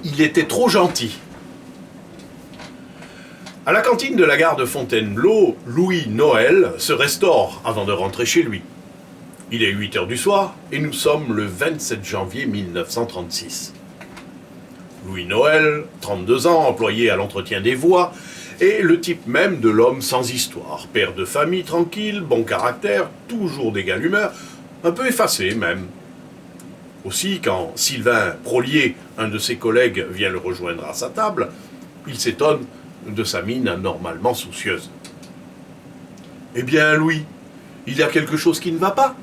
Il était trop gentil. À la cantine de la gare de Fontainebleau, Louis Noël se restaure avant de rentrer chez lui. Il est 8 heures du soir et nous sommes le 27 janvier 1936. Louis Noël, 32 ans, employé à l'entretien des voies, est le type même de l'homme sans histoire. Père de famille tranquille, bon caractère, toujours d'égale humeur, un peu effacé même. Aussi, quand Sylvain Prolier, un de ses collègues, vient le rejoindre à sa table, il s'étonne de sa mine anormalement soucieuse. « Eh bien, Louis, il y a quelque chose qui ne va pas.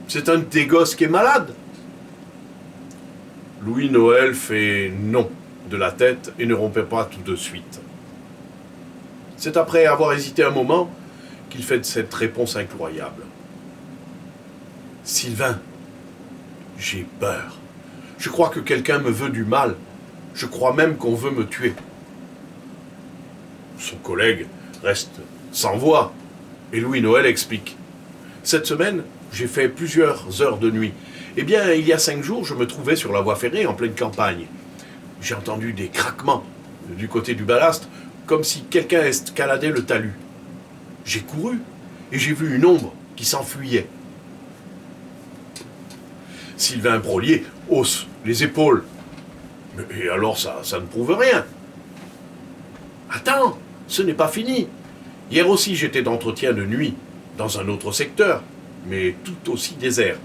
C'est un de tes gosses qui est malade. » Louis Noël fait non de la tête et ne rompait pas tout de suite. C'est après avoir hésité un moment qu'il fait cette réponse incroyable. « Sylvain, j'ai peur. Je crois que quelqu'un me veut du mal. Je crois même qu'on veut me tuer. » Son collègue reste sans voix et Louis Noël explique. « Cette semaine, j'ai fait plusieurs heures de nuit. Eh bien, il y a 5 jours, je me trouvais sur la voie ferrée en pleine campagne. J'ai entendu des craquements du côté du ballast, comme si quelqu'un escaladait le talus. J'ai couru et j'ai vu une ombre qui s'enfuyait. » Sylvain Prolier hausse les épaules. « Mais alors ça ne prouve rien. » « Attends, ce n'est pas fini. Hier aussi j'étais d'entretien de nuit, dans un autre secteur, mais tout aussi désert.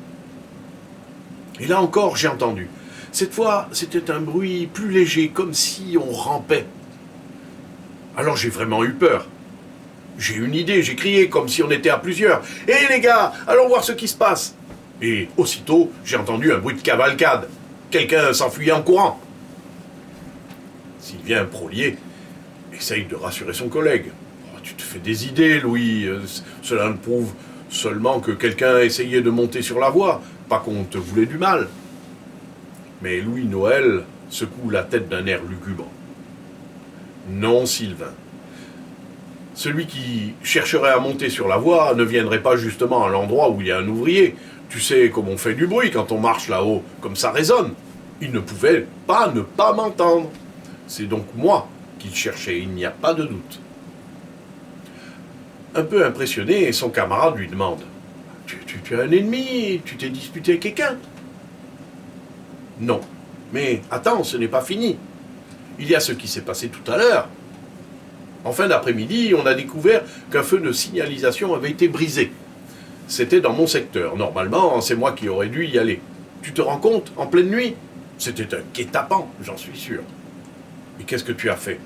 Et là encore j'ai entendu. Cette fois c'était un bruit plus léger, comme si on rampait. Alors j'ai vraiment eu peur. J'ai une idée, j'ai crié comme si on était à plusieurs. « Hé les gars, allons voir ce qui se passe !» Et aussitôt, j'ai entendu un bruit de cavalcade. Quelqu'un s'enfuyait en courant. Sylvain Prolier essaye de rassurer son collègue. Oh, « Tu te fais des idées, Louis. Cela ne prouve seulement que quelqu'un essayait de monter sur la voie, pas qu'on te voulait du mal. » Mais Louis Noël secoue la tête d'un air lugubre. « Non, Sylvain. Celui qui chercherait à monter sur la voie ne viendrait pas justement à l'endroit où il y a un ouvrier. Tu sais comme on fait du bruit quand on marche là-haut, comme ça résonne. Il ne pouvait pas ne pas m'entendre. C'est donc moi qu'il cherchait, il n'y a pas de doute. » Un peu impressionné, son camarade lui demande « Tu as un ennemi? Tu t'es disputé avec quelqu'un ?»« Non. Mais attends, ce n'est pas fini. Il y a ce qui s'est passé tout à l'heure. En fin d'après-midi, on a découvert qu'un feu de signalisation avait été brisé. C'était dans mon secteur. Normalement, c'est moi qui aurais dû y aller. Tu te rends compte, en pleine nuit? C'était un guet-apens, j'en suis sûr. Et qu'est-ce que tu as fait?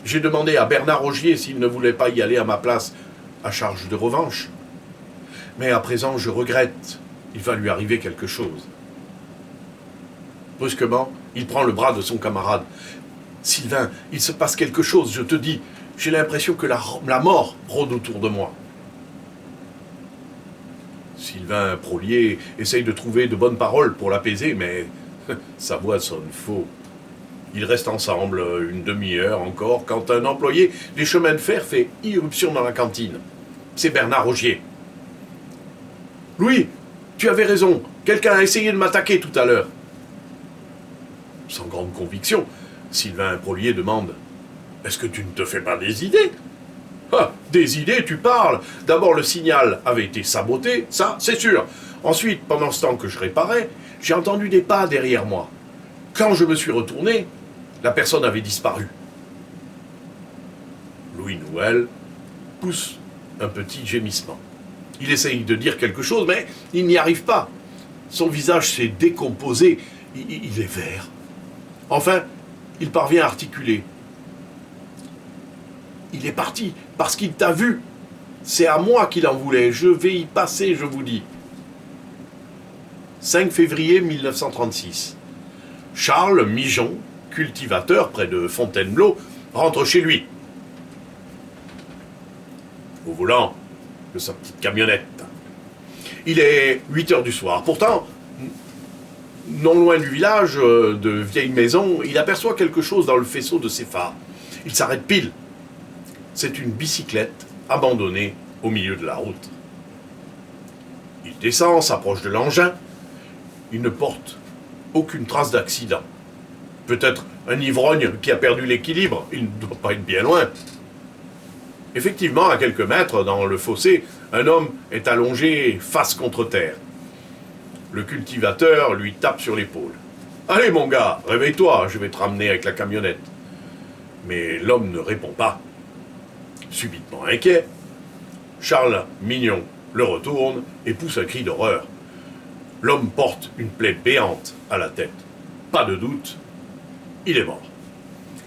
J'ai demandé à Bernard Rogier s'il ne voulait pas y aller à ma place, à charge de revanche. Mais à présent, je regrette. Il va lui arriver quelque chose. » Brusquement, il prend le bras de son camarade. « Sylvain, il se passe quelque chose, je te dis. J'ai l'impression que la mort rôde autour de moi. » Sylvain Prolier essaye de trouver de bonnes paroles pour l'apaiser, mais sa voix sonne faux. Ils restent ensemble une demi-heure encore, quand un employé des chemins de fer fait irruption dans la cantine. C'est Bernard Rogier. « Louis, tu avais raison, quelqu'un a essayé de m'attaquer tout à l'heure. » Sans grande conviction, Sylvain Prolier demande « Est-ce que tu ne te fais pas des idées ?»« Ah, des idées, tu parles. D'abord, le signal avait été saboté, ça, c'est sûr. Ensuite, pendant ce temps que je réparais, j'ai entendu des pas derrière moi. Quand je me suis retourné, la personne avait disparu. » Louis Noël pousse un petit gémissement. Il essaye de dire quelque chose, mais il n'y arrive pas. Son visage s'est décomposé. Il est vert. Enfin, il parvient à articuler. « Il est parti parce qu'il t'a vu. C'est à moi qu'il en voulait. Je vais y passer, je vous dis. » 5 février 1936. Charles Mijon, cultivateur près de Fontainebleau, rentre chez lui. Au volant de sa petite camionnette. Il est 8 heures du soir. Pourtant, non loin du village, de vieilles maisons, il aperçoit quelque chose dans le faisceau de ses phares. Il s'arrête pile. C'est une bicyclette abandonnée au milieu de la route. Il descend, s'approche de l'engin. Une porte Aucune trace d'accident. Peut-être un ivrogne qui a perdu l'équilibre, il ne doit pas être bien loin. Effectivement, à quelques mètres dans le fossé, un homme est allongé face contre terre. Le cultivateur lui tape sur l'épaule. « Allez mon gars, réveille-toi, je vais te ramener avec la camionnette. » Mais l'homme ne répond pas. Subitement inquiet, Charles Mignon le retourne et pousse un cri d'horreur. L'homme porte une plaie béante à la tête. Pas de doute, il est mort.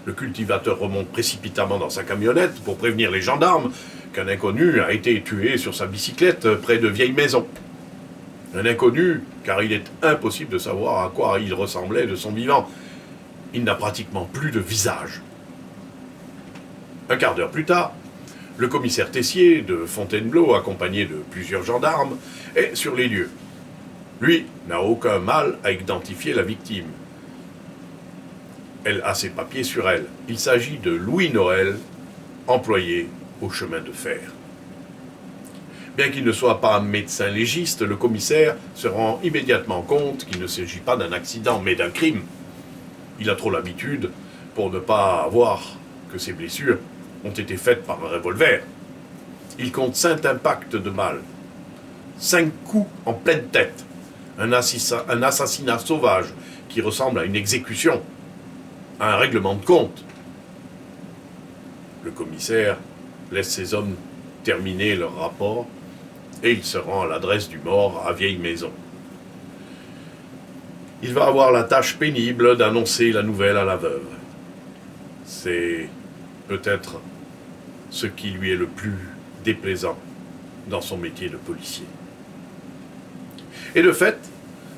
Le cultivateur remonte précipitamment dans sa camionnette pour prévenir les gendarmes qu'un inconnu a été tué sur sa bicyclette près de vieilles maisons. Un inconnu, car il est impossible de savoir à quoi il ressemblait de son vivant. Il n'a pratiquement plus de visage. Un quart d'heure plus tard, le commissaire Tessier de Fontainebleau, accompagné de plusieurs gendarmes, est sur les lieux. Lui n'a aucun mal à identifier la victime. Elle a ses papiers sur elle. Il s'agit de Louis Noël, employé au chemin de fer. Bien qu'il ne soit pas médecin légiste, le commissaire se rend immédiatement compte qu'il ne s'agit pas d'un accident, mais d'un crime. Il a trop l'habitude pour ne pas voir que ses blessures ont été faites par un revolver. Il compte 5 impacts de balles, 5 coups en pleine tête, un assassinat sauvage qui ressemble à une exécution, à un règlement de compte. Le commissaire laisse ses hommes terminer leur rapport et il se rend à l'adresse du mort à Vieille Maison. Il va avoir la tâche pénible d'annoncer la nouvelle à la veuve. C'est peut-être ce qui lui est le plus déplaisant dans son métier de policier. Et de fait,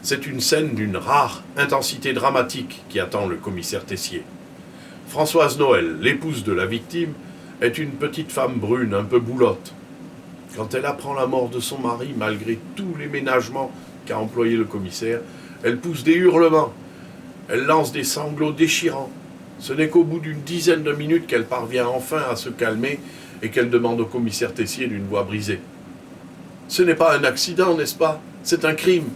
c'est une scène d'une rare intensité dramatique qui attend le commissaire Tessier. Françoise Noël, l'épouse de la victime, est une petite femme brune, un peu boulotte. Quand elle apprend la mort de son mari, malgré tous les ménagements qu'a employé le commissaire, elle pousse des hurlements. Elle lance des sanglots déchirants. Ce n'est qu'au bout d'une dizaine de minutes qu'elle parvient enfin à se calmer et qu'elle demande au commissaire Tessier d'une voix brisée. « Ce n'est pas un accident, n'est-ce pas? C'est un crime. »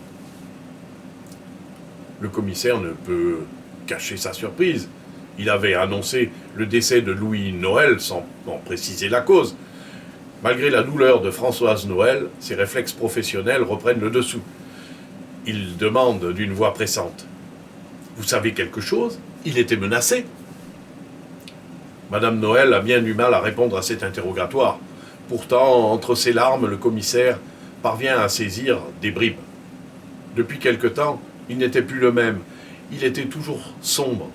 Le commissaire ne peut cacher sa surprise. Il avait annoncé le décès de Louis Noël sans en préciser la cause. Malgré la douleur de Françoise Noël, ses réflexes professionnels reprennent le dessous. Il demande d'une voix pressante. « Vous savez quelque chose? Il était menacé. » Madame Noël a bien du mal à répondre à cet interrogatoire. Pourtant, entre ses larmes, le commissaire parvient à saisir des bribes. Depuis quelque temps, il n'était plus le même. Il était toujours sombre.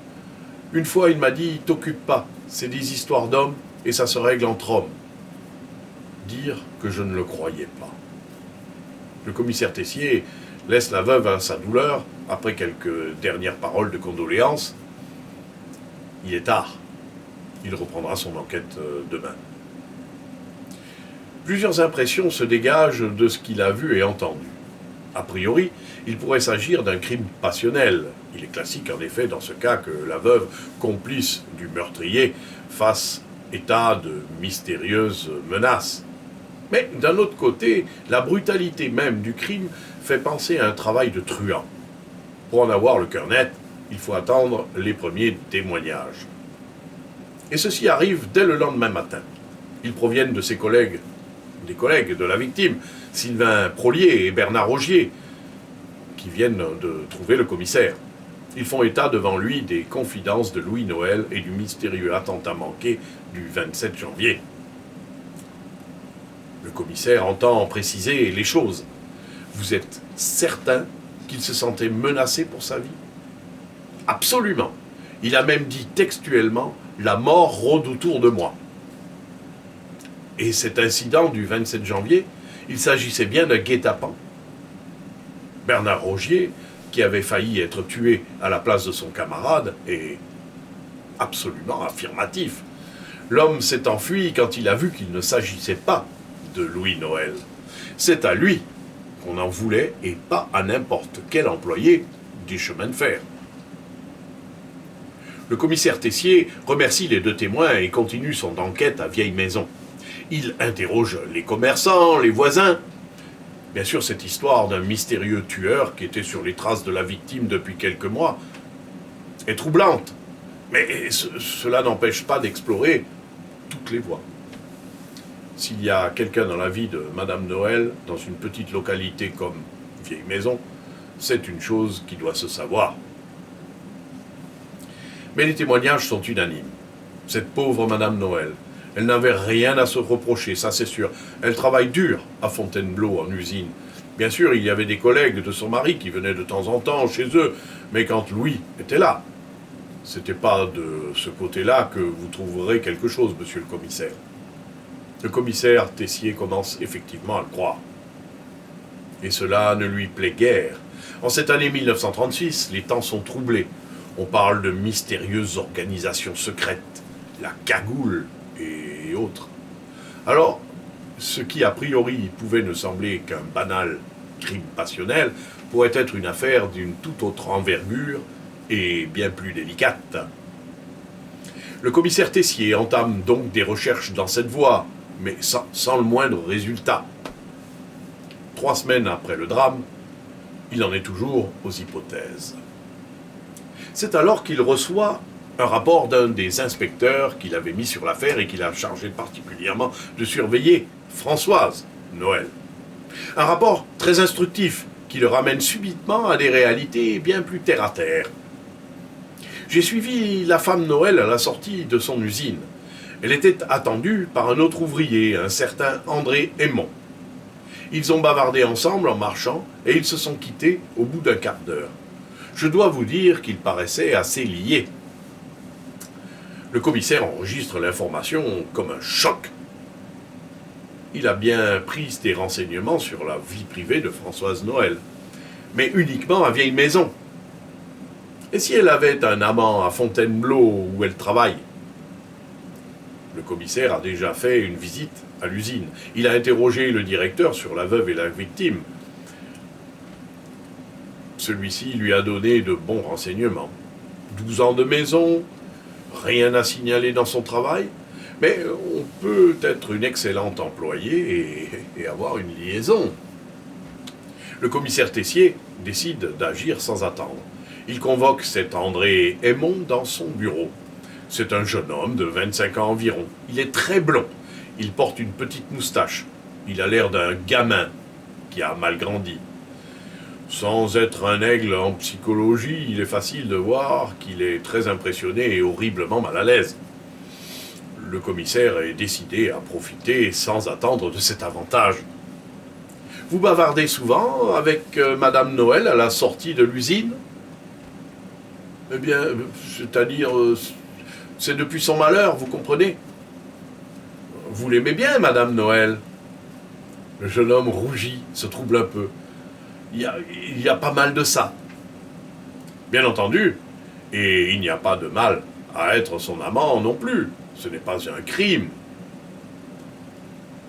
Une fois, il m'a dit « T'occupe pas, c'est des histoires d'hommes et ça se règle entre hommes. » Dire que je ne le croyais pas. Le commissaire Tessier laisse la veuve à sa douleur, après quelques dernières paroles de condoléances. Il est tard. Il reprendra son enquête demain. Plusieurs impressions se dégagent de ce qu'il a vu et entendu. A priori, il pourrait s'agir d'un crime passionnel. Il est classique en effet dans ce cas que la veuve, complice du meurtrier, fasse état de mystérieuses menaces. Mais d'un autre côté, la brutalité même du crime fait penser à un travail de truand. Pour en avoir le cœur net, il faut attendre les premiers témoignages. Et ceci arrive dès le lendemain matin. Ils proviennent de ses collègues, des collègues de la victime, Sylvain Prolier et Bernard Augier, qui viennent de trouver le commissaire. Ils font état devant lui des confidences de Louis Noël et du mystérieux attentat manqué du 27 janvier. Le commissaire entend préciser les choses. Vous êtes certain qu'il se sentait menacé pour sa vie? Absolument. Il a même dit textuellement « La mort rôde autour de moi ». Et cet incident du 27 janvier, il s'agissait bien d'un guet-apens. Bernard Augier, qui avait failli être tué à la place de son camarade, est absolument affirmatif. L'homme s'est enfui quand il a vu qu'il ne s'agissait pas de Louis Noël. C'est à lui qu'on en voulait et pas à n'importe quel employé du chemin de fer. Le commissaire Tessier remercie les deux témoins et continue son enquête à Vieille Maison. Il interroge les commerçants, les voisins. Bien sûr, cette histoire d'un mystérieux tueur qui était sur les traces de la victime depuis quelques mois est troublante. Mais cela n'empêche pas d'explorer toutes les voies. S'il y a quelqu'un dans la vie de Madame Noël, dans une petite localité comme Vieille Maison, c'est une chose qui doit se savoir. Mais les témoignages sont unanimes. Cette pauvre Madame Noël, elle n'avait rien à se reprocher, ça c'est sûr. Elle travaille dur à Fontainebleau en usine. Bien sûr, il y avait des collègues de son mari qui venaient de temps en temps chez eux, mais quand Louis était là, c'était pas de ce côté-là que vous trouverez quelque chose, monsieur le commissaire. Le commissaire Tessier commence effectivement à le croire. Et cela ne lui plaît guère. En cette année 1936, les temps sont troublés. On parle de mystérieuses organisations secrètes, la cagoule et autres. Alors, ce qui a priori pouvait ne sembler qu'un banal crime passionnel pourrait être une affaire d'une toute autre envergure et bien plus délicate. Le commissaire Tessier entame donc des recherches dans cette voie, mais sans le moindre résultat. 3 semaines après le drame, il en est toujours aux hypothèses. C'est alors qu'il reçoit un rapport d'un des inspecteurs qu'il avait mis sur l'affaire et qu'il a chargé particulièrement de surveiller, Françoise Noël. Un rapport très instructif qui le ramène subitement à des réalités bien plus terre-à-terre. J'ai suivi la femme Noël à la sortie de son usine. Elle était attendue par un autre ouvrier, un certain André Aymon. Ils ont bavardé ensemble en marchant et ils se sont quittés au bout d'un quart d'heure. Je dois vous dire qu'ils paraissaient assez liés. Le commissaire enregistre l'information comme un choc. Il a bien pris des renseignements sur la vie privée de Françoise Noël, mais uniquement à Vieille Maison. Et si elle avait un amant à Fontainebleau où elle travaille? Le commissaire a déjà fait une visite à l'usine. Il a interrogé le directeur sur la veuve et la victime. Celui-ci lui a donné de bons renseignements. 12 ans de maison, rien à signaler dans son travail, mais on peut être une excellente employée et avoir une liaison. Le commissaire Tessier décide d'agir sans attendre. Il convoque cet André Aymon dans son bureau. C'est un jeune homme de 25 ans environ. Il est très blond. Il porte une petite moustache. Il a l'air d'un gamin qui a mal grandi. Sans être un aigle en psychologie, il est facile de voir qu'il est très impressionné et horriblement mal à l'aise. Le commissaire est décidé à profiter sans attendre de cet avantage. Vous bavardez souvent avec Madame Noël à la sortie de l'usine? Eh bien, c'est-à-dire, c'est depuis son malheur, vous comprenez? Vous l'aimez bien, Madame Noël? Le jeune homme rougit, se trouble un peu. Il y a pas mal de ça. Bien entendu, et il n'y a pas de mal à être son amant non plus. Ce n'est pas un crime.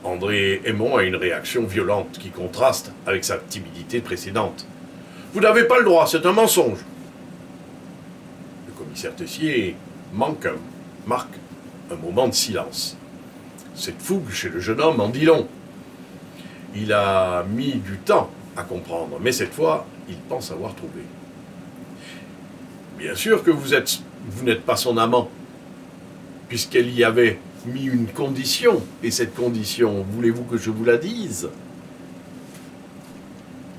André Aymon a une réaction violente qui contraste avec sa timidité précédente. Vous n'avez pas le droit, c'est un mensonge. Le commissaire Tessier marque un moment de silence. Cette fougue chez le jeune homme en dit long. Il a mis du temps à comprendre, mais cette fois, il pense avoir trouvé. Bien sûr que vous n'êtes pas son amant, puisqu'elle y avait mis une condition, et cette condition, voulez-vous que je vous la dise?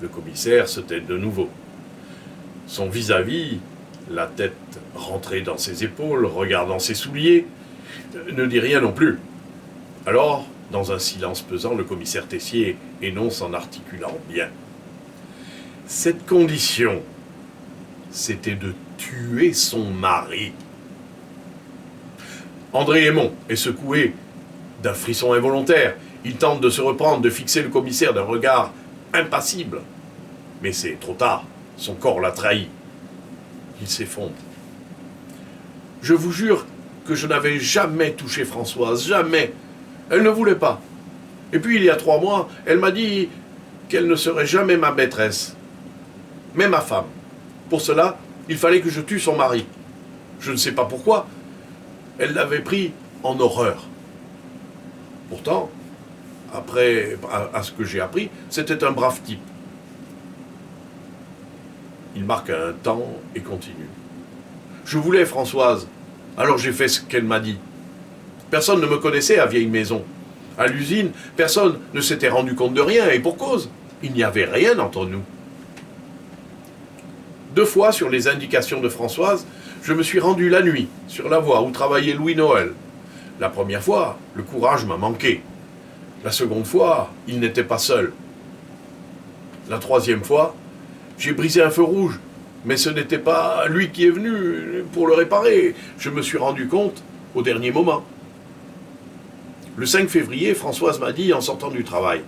Le commissaire se tait de nouveau. Son vis-à-vis, la tête rentrée dans ses épaules, regardant ses souliers, ne dit rien non plus. Alors, dans un silence pesant, le commissaire Tessier énonce en articulant bien. Cette condition, c'était de tuer son mari. André Aymon est secoué d'un frisson involontaire. Il tente de se reprendre, de fixer le commissaire d'un regard impassible. Mais c'est trop tard. Son corps l'a trahi. Il s'effondre. Je vous jure que je n'avais jamais touché Françoise, jamais. Elle ne voulait pas. Et puis, il y a 3 mois, elle m'a dit qu'elle ne serait jamais ma maîtresse, mais ma femme. Pour cela, il fallait que je tue son mari. Je ne sais pas pourquoi. Elle l'avait pris en horreur. Pourtant, Après, à ce que j'ai appris, c'était un brave type. Il marque un temps et continue. Je voulais Françoise, alors j'ai fait ce qu'elle m'a dit. Personne ne me connaissait à Vieille Maison. À l'usine, personne ne s'était rendu compte de rien, et pour cause, il n'y avait rien entre nous. 2 fois, sur les indications de Françoise, je me suis rendu la nuit, sur la voie où travaillait Louis Noël. La première fois, le courage m'a manqué. La seconde fois, il n'était pas seul. La troisième fois, j'ai brisé un feu rouge, mais ce n'était pas lui qui est venu pour le réparer. Je me suis rendu compte au dernier moment. Le 5 février, Françoise m'a dit en sortant du travail.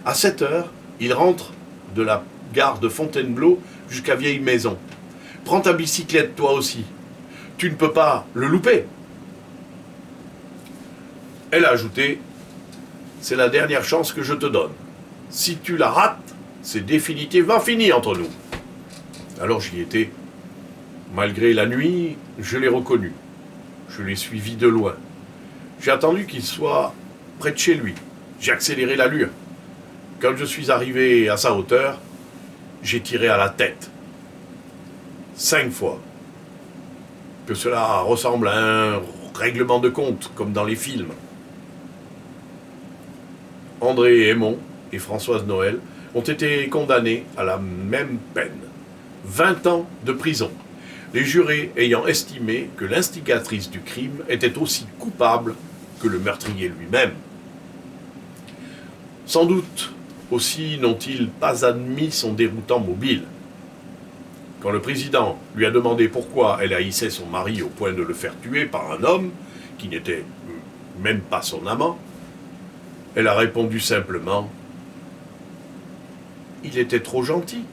À 7 heures, il rentre de la gare de Fontainebleau jusqu'à Vieille Maison. Prends ta bicyclette toi aussi. Tu ne peux pas le louper. Elle a ajouté, c'est la dernière chance que je te donne. Si tu la rates, c'est définitivement fini entre nous. Alors j'y étais. Malgré la nuit, je l'ai reconnu. Je l'ai suivi de loin. J'ai attendu qu'il soit près de chez lui. J'ai accéléré l'allure. Quand je suis arrivé à sa hauteur, j'ai tiré à la tête. 5 fois. Que cela ressemble à un règlement de compte, comme dans les films. André Aymon et Françoise Noël ont été condamnés à la même peine. 20 ans de prison. Les jurés ayant estimé que l'instigatrice du crime était aussi coupable que le meurtrier lui-même. Sans doute aussi n'ont-ils pas admis son déroutant mobile. Quand le président lui a demandé pourquoi elle haïssait son mari au point de le faire tuer par un homme qui n'était même pas son amant, elle a répondu simplement « Il était trop gentil ».